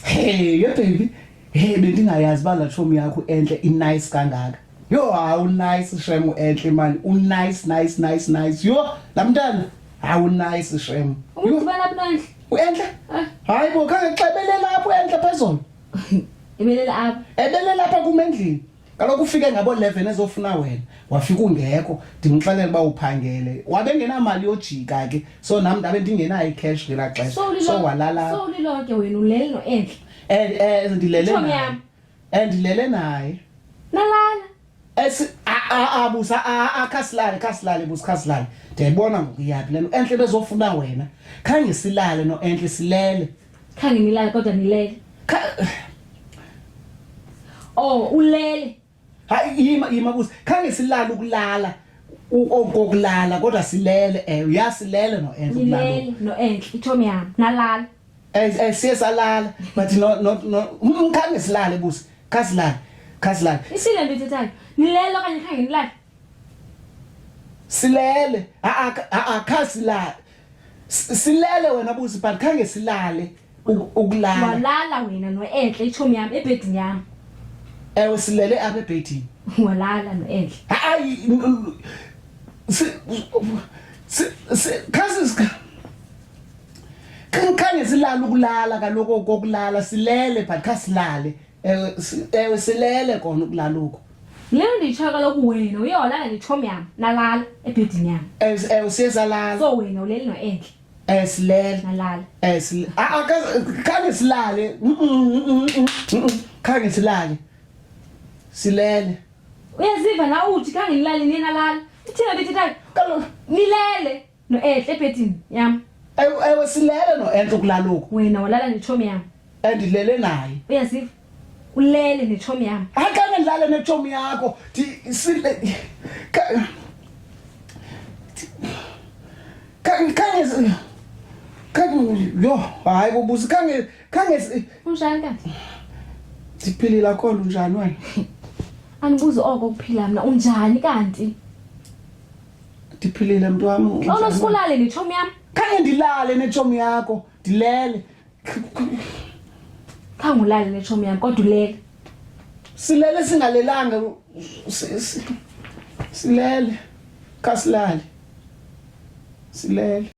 Hey yo baby, hey bendingayazi ba la chomi yakho enhle nice kangaka. Yo hawu nice shem enhle mani, nice. Yo lamntana hawu nice shem. Udibana lapho Enhle? Hayi bo khange xebele lapho enhle phezulu. Ebelela apha. Ebele lapha kumendlini. Kaloku ufike ngabo 11 ezofuna wena. Wafika ungekho, ndimxelele ba uphangele. Wabe ngenamali yojika ke. So nami ndabe ndingenayo icash ngela xesha. So walala. So lilonke wena ulele no enhle. Ndilele naye. Ndilele naye. Nalala. Busa khasilale busa khasilale. Ndiyayibona ngokuyapi lento enhle bezofuna wena. Khange silale no enhle silele. Khange nilale kodwa nilele. Oh ulele. Hayi yima busa. Khange silale ukulala. Okokulala kodwa silele uyasilele no enhle ukulala. Nilele no enhle ithomi yami nalala. Siyasalala but no khange silale busa. Khasilale. Isile ndithethayo. Nilele okanye khange nilale. Silele khasilale. Silele wena busi but khange silale ukulala. Walala wena no enhle ithomi yami ebhedini yami. Silele apha ebhedini. Walala no enhle. Hayi khange silale ukulala kaloku kokulala silele but khasilale. Silele kona ukulala lokho. Lelo ndichaka lokhu wena uyolala nethomi yami nalala ebhedini yami. Siyasalala. So wena ulele no enhle. Silele. Nalala. Khange silale. Khange silale. Silele. Uyaziva na uthi khange nilale nina lala. Ithina bethethayo. Kaloku Nilele no enhle ebhedini yami. Silele no enhle ukulala lokho. Wena walala nethomi yami. Ndilele naye. Uyaziva? Ulele nethomi yami. Akhange ndilale nethomi yakho. Khange yo hayi kubuza khange Unjani kanti? Ndiphilile khona unjani wena? Angibuzi oko kuphila mina unjani kanti? Ndiphilile mntu wami. Awulo sikulale nethomi yami. Khange ndilale nethomi yakho, ndilele. Khange ulale nethomi yami kodwa ulele. Silele singalelanga silele. Khasilale. Silele.